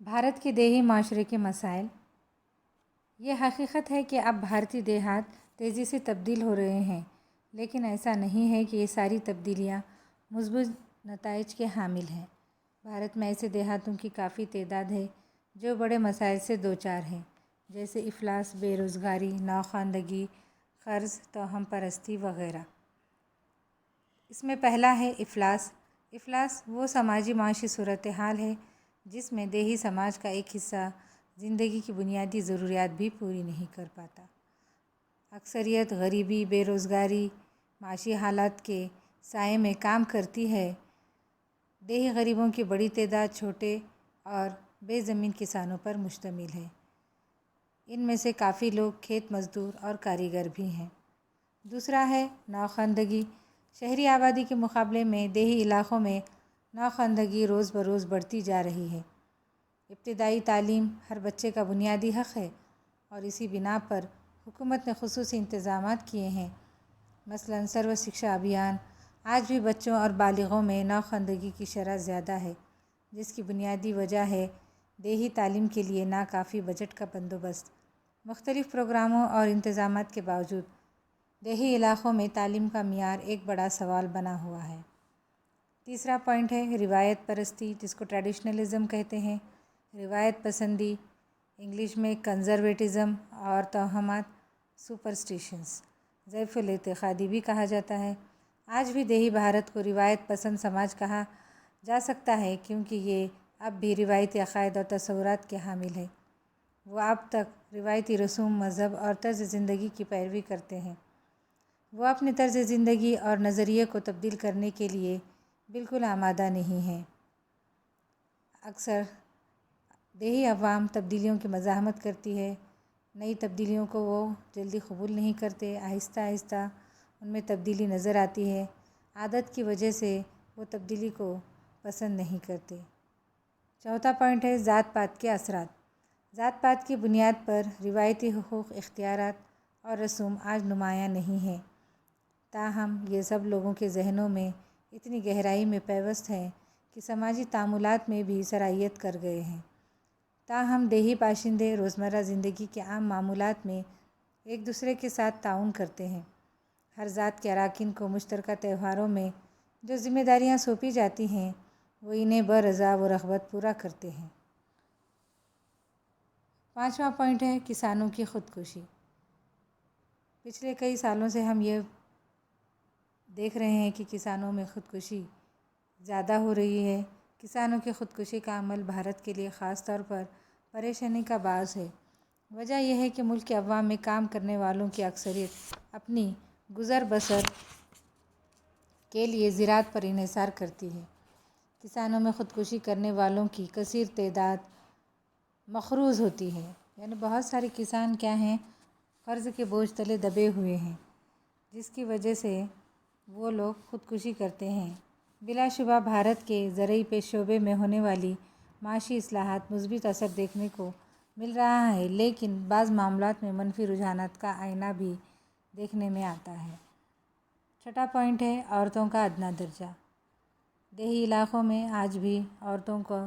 بھارت کے دیہی معاشرے کے مسائل۔ یہ حقیقت ہے کہ اب بھارتی دیہات تیزی سے تبدیل ہو رہے ہیں، لیکن ایسا نہیں ہے کہ یہ ساری تبدیلیاں مثبت نتائج کے حامل ہیں۔ بھارت میں ایسے دیہاتوں کی کافی تعداد ہے جو بڑے مسائل سے دوچار ہیں، جیسے افلاس، بے روزگاری، نوخواندگی، قرض، توہم پرستی وغیرہ۔ اس میں پہلا ہے افلاس۔ افلاس وہ سماجی معاشی صورتحال ہے جس میں دیہی سماج کا ایک حصہ زندگی کی بنیادی ضروریات بھی پوری نہیں کر پاتا۔ اکثریت غریبی، بے روزگاری، معاشی حالات کے سائے میں کام کرتی ہے۔ دیہی غریبوں کی بڑی تعداد چھوٹے اور بے زمین کسانوں پر مشتمل ہے۔ ان میں سے کافی لوگ کھیت مزدور اور کاریگر بھی ہیں۔ دوسرا ہے نوخواندگی۔ شہری آبادی کے مقابلے میں دیہی علاقوں میں نوخواندگی روز بروز بڑھتی جا رہی ہے۔ ابتدائی تعلیم ہر بچے کا بنیادی حق ہے اور اسی بنا پر حکومت نے خصوصی انتظامات کیے ہیں۔ مثلاً سرو شکشا ابھیان۔ آج بھی بچوں اور بالغوں میں نوخواندگی کی شرح زیادہ ہے، جس کی بنیادی وجہ ہے دیہی تعلیم کے لیے ناکافی بجٹ کا بندوبست۔ مختلف پروگراموں اور انتظامات کے باوجود دیہی علاقوں میں تعلیم کا معیار ایک بڑا سوال بنا ہوا ہے۔ تیسرا پوائنٹ ہے روایت پرستی، جس کو ٹریڈیشنلزم کہتے ہیں۔ روایت پسندی، انگلش میں کنزرویٹزم، اور توہمات، سپرسٹیشنز، ضعف الاعتقادی بھی کہا جاتا ہے۔ آج بھی دیہی بھارت کو روایت پسند سماج کہا جا سکتا ہے کیونکہ یہ اب بھی روایتی عقائد اور تصورات کے حامل ہے۔ وہ اب تک روایتی رسوم، مذہب اور طرز زندگی کی پیروی کرتے ہیں۔ وہ اپنے طرز زندگی اور نظریے کو تبدیل کرنے کے لیے بالکل آمادہ نہیں ہیں۔ اکثر دیہی عوام تبدیلیوں کی مزاحمت کرتی ہے۔ نئی تبدیلیوں کو وہ جلدی قبول نہیں کرتے۔ آہستہ آہستہ ان میں تبدیلی نظر آتی ہے۔ عادت کی وجہ سے وہ تبدیلی کو پسند نہیں کرتے۔ چوتھا پوائنٹ ہے ذات پات کے اثرات۔ ذات پات کی بنیاد پر روایتی حقوق، اختیارات اور رسوم آج نمایاں نہیں ہیں۔ تاہم یہ سب لوگوں کے ذہنوں میں اتنی گہرائی میں پیوست ہیں کہ سماجی تعاملات میں بھی سرایت کر گئے ہیں۔ تاہم دیہی باشندے روزمرہ زندگی کے عام معمولات میں ایک دوسرے کے ساتھ تعاون کرتے ہیں۔ ہر ذات کے اراکین کو مشترکہ تہواروں میں جو ذمہ داریاں سونپی جاتی ہیں وہ انہیں برضا و رغبت پورا کرتے ہیں۔ پانچواں پوائنٹ ہے کسانوں کی خودکشی۔ پچھلے کئی سالوں سے ہم یہ دیکھ رہے ہیں کہ کسانوں میں خودکشی زیادہ ہو رہی ہے۔ کسانوں کی خودکشی کا عمل بھارت کے لیے خاص طور پر پریشانی کا باعث ہے۔ وجہ یہ ہے کہ ملک کے عوام میں کام کرنے والوں کی اکثریت اپنی گزر بسر کے لیے زراعت پر انحصار کرتی ہے۔ کسانوں میں خودکشی کرنے والوں کی کثیر تعداد مقروض ہوتی ہے، یعنی بہت سارے کسان کیا ہیں، قرض کے بوجھ تلے دبے ہوئے ہیں، جس کی وجہ سے وہ لوگ خودکشی کرتے ہیں۔ بلا شبہ بھارت کے زرعی پیش شعبے میں ہونے والی معاشی اصلاحات مثبت اثر دیکھنے کو مل رہا ہے، لیکن بعض معاملات میں منفی رجحانات کا آئینہ بھی دیکھنے میں آتا ہے۔ چھٹا پوائنٹ ہے عورتوں کا ادنیٰ درجہ۔ دیہی علاقوں میں آج بھی عورتوں کو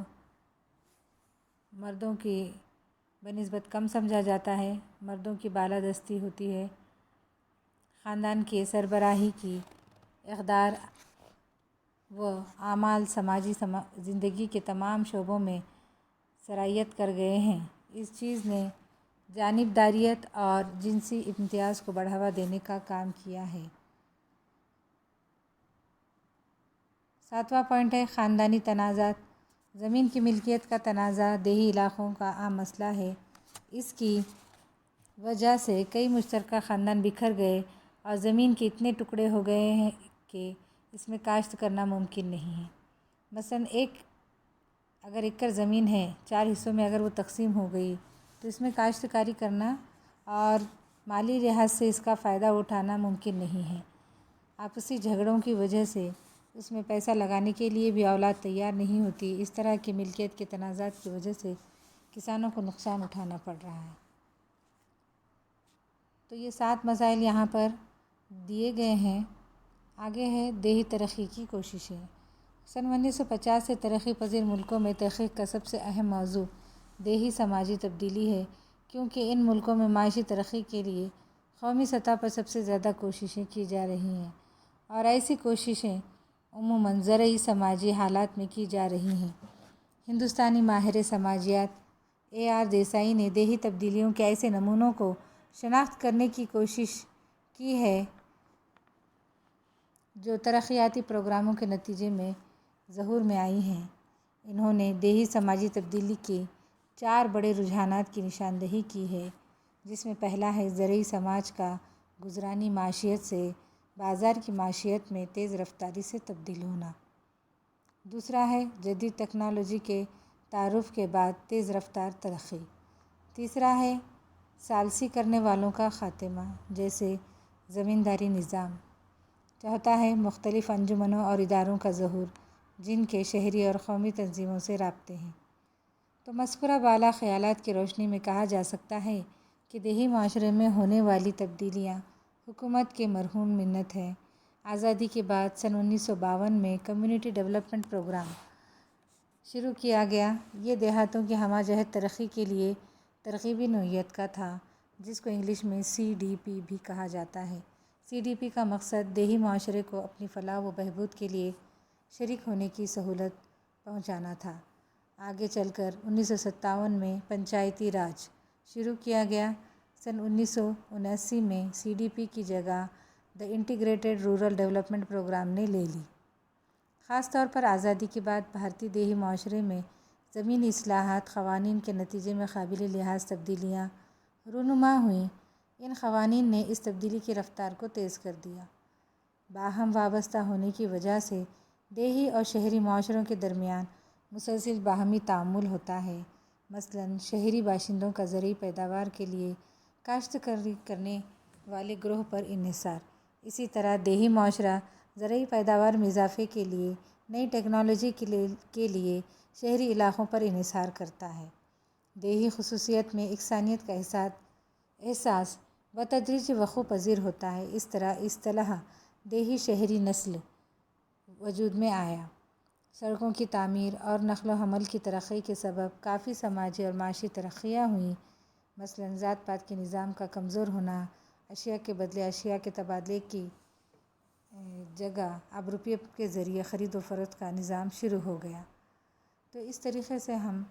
مردوں کی بنسبت کم سمجھا جاتا ہے۔ مردوں کی بالادستی ہوتی ہے۔ خاندان کی سربراہی کی اقدار و اعمال سماجی زندگی کے تمام شعبوں میں سرایت کر گئے ہیں۔ اس چیز نے جانبداریت اور جنسی امتیاز کو بڑھاوا دینے کا کام کیا ہے۔ ساتواں پوائنٹ ہے خاندانی تنازعات۔ زمین کی ملکیت کا تنازع دیہی علاقوں کا عام مسئلہ ہے۔ اس کی وجہ سے کئی مشترکہ خاندان بکھر گئے اور زمین کے اتنے ٹکڑے ہو گئے ہیں کہ اس میں کاشت کرنا ممکن نہیں ہے۔ مثلاً اگر ایکڑ زمین ہے، 4 حصوں میں اگر وہ تقسیم ہو گئی تو اس میں کاشتکاری کرنا اور مالی لحاظ سے اس کا فائدہ اٹھانا ممکن نہیں ہے۔ آپسی جھگڑوں کی وجہ سے اس میں پیسہ لگانے کے لیے بھی اولاد تیار نہیں ہوتی۔ اس طرح کی ملکیت کے تنازعات کی وجہ سے کسانوں کو نقصان اٹھانا پڑ رہا ہے۔ تو یہ 7 مسائل یہاں پر دیے گئے ہیں۔ آگے ہے دیہی ترقی کی کوششیں۔ سن 1950 سے ترقی پذیر ملکوں میں تحقیق کا سب سے اہم موضوع دیہی سماجی تبدیلی ہے، کیونکہ ان ملکوں میں معاشی ترقی کے لیے قومی سطح پر سب سے زیادہ کوششیں کی جا رہی ہیں، اور ایسی کوششیں عموماً زرعی سماجی حالات میں کی جا رہی ہیں۔ ہندوستانی ماہر سماجیات AR دیسائی نے دیہی تبدیلیوں کے ایسے نمونوں کو شناخت کرنے کی کوشش کی ہے جو ترقیاتی پروگراموں کے نتیجے میں ظہور میں آئی ہیں۔ انہوں نے دیہی سماجی تبدیلی کے 4 بڑے رجحانات کی نشاندہی کی ہے، جس میں پہلا ہے زرعی سماج کا گزرانی معیشت سے بازار کی معیشت میں تیز رفتاری سے تبدیل ہونا۔ دوسرا ہے جدید ٹیکنالوجی کے تعارف کے بعد تیز رفتار ترقی۔ تیسرا ہے ثالثی کرنے والوں کا خاتمہ، جیسے زمینداری نظام۔ چوتھا ہے مختلف انجمنوں اور اداروں کا ظہور، جن کے شہری اور قومی تنظیموں سے رابطے ہیں۔ تو مذکورہ بالا خیالات کی روشنی میں کہا جا سکتا ہے کہ دیہی معاشرے میں ہونے والی تبدیلیاں حکومت کی مرہون منت ہے۔ آزادی کے بعد سن 1952 میں کمیونٹی ڈیولپمنٹ پروگرام شروع کیا گیا۔ یہ دیہاتوں کی ہمہ جہت ترقی کے لیے ترغیبی نوعیت کا تھا، جس کو انگلش میں CDP بھی کہا جاتا ہے۔ CDP کا مقصد دیہی معاشرے کو اپنی فلاح و بہبود کے لیے شریک ہونے کی سہولت پہنچانا تھا۔ آگے چل کر 1957 میں پنچایتی راج شروع کیا گیا۔ سن 1979 میں CDP کی جگہ the integrated rural development programme نے لے لی۔ خاص طور پر آزادی کے بعد بھارتی دیہی معاشرے میں زمینی اصلاحات قوانین کے نتیجے میں قابل لحاظ تبدیلیاں رونما ہوئیں۔ ان قوانین نے اس تبدیلی کی رفتار کو تیز کر دیا۔ باہم وابستہ ہونے کی وجہ سے دیہی اور شہری معاشروں کے درمیان مسلسل باہمی تعامل ہوتا ہے۔ مثلاً شہری باشندوں کا زرعی پیداوار کے لیے کاشتکاری کرنے والے گروہ پر انحصار۔ اسی طرح دیہی معاشرہ زرعی پیداوار میں اضافے کے لیے نئی ٹیکنالوجی کے لیے شہری علاقوں پر انحصار کرتا ہے۔ دیہی خصوصیت میں یکسانیت کا احساس بتدریج وقوع پذیر ہوتا ہے۔ اس طرح اصطلاح دیہی شہری نسل وجود میں آیا۔ سڑکوں کی تعمیر اور نقل و حمل کی ترقی کے سبب کافی سماجی اور معاشی ترقیاں ہوئیں۔ مثلاً ذات پات کے نظام کا کمزور ہونا، اشیاء کے بدلے اشیاء کے تبادلے کی جگہ اب روپے کے ذریعے خرید و فروخت کا نظام شروع ہو گیا۔ تو اس طریقے سے ہم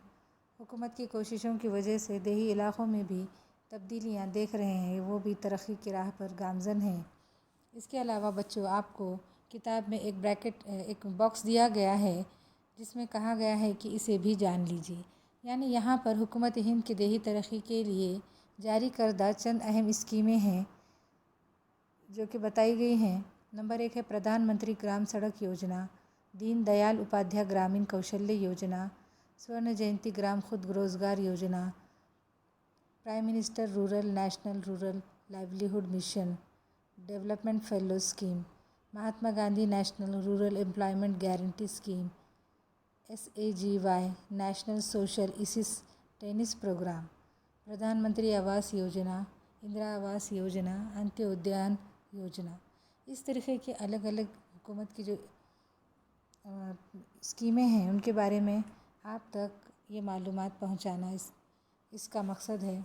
حکومت کی کوششوں کی وجہ سے دیہی علاقوں میں بھی تبدیلیاں دیکھ رہے ہیں، وہ بھی ترقی کی راہ پر گامزن ہیں۔ اس کے علاوہ بچوں، آپ کو کتاب میں ایک باکس دیا گیا ہے، جس میں کہا گیا ہے کہ اسے بھی جان لیجیے۔ یعنی یہاں پر حکومت ہند کی دیہی ترقی کے لیے جاری کردہ چند اہم اسکیمیں ہیں جو کہ بتائی گئی ہیں۔ نمبر 1 ہے پردھان منتری گرام سڑک یوجنا، دین دیال اپادھیائے گرامین کوشلیہ یوجنا، سورن جینتی گرام خود روزگار Yojana, prime minister rural national rural livelihood mission development fellow scheme, Mahatma Gandhi national rural employment guarantee scheme, SAGY national social assistance programme, Pradhan Mantri Awas Yojana, Indira Awas Yojana, Antyodaya Yojana. اس طریقے کے الگ الگ حکومت کی جو اسکیمیں ہیں، ان کے بارے میں آپ تک یہ معلومات پہنچانا اس کا مقصد ہے،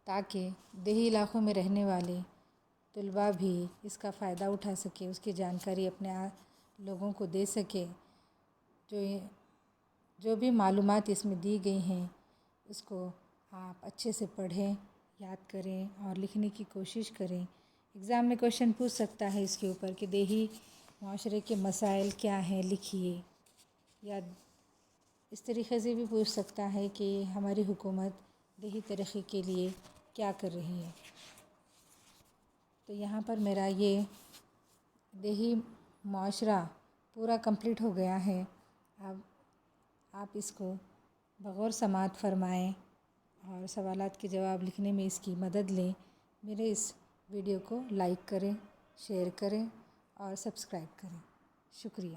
تاکہ دیہی علاقوں میں رہنے والے طلباء بھی اس کا فائدہ اٹھا سکے، اس کی جانکاری اپنے لوگوں کو دے سکے۔ جو بھی معلومات اس میں دی گئی ہیں، اس کو آپ اچھے سے پڑھیں، یاد کریں اور لکھنے کی کوشش کریں۔ ایگزام میں کویشچن پوچھ سکتا ہے اس کے اوپر کہ دیہی معاشرے کے مسائل کیا ہیں، لکھیے۔ یا اس طریقے سے بھی پوچھ سکتا ہے کہ ہماری حکومت دیہی ترقی کے لیے کیا کر رہی ہے۔ تو یہاں پر میرا یہ دیہی معاشرہ پورا کمپلیٹ ہو گیا ہے۔ اب آپ اس کو بغور سماعت فرمائیں اور سوالات کے جواب لکھنے میں اس کی مدد لیں۔ میرے اس ویڈیو کو لائک کریں، شیئر کریں اور سبسکرائب کریں۔ شکریہ۔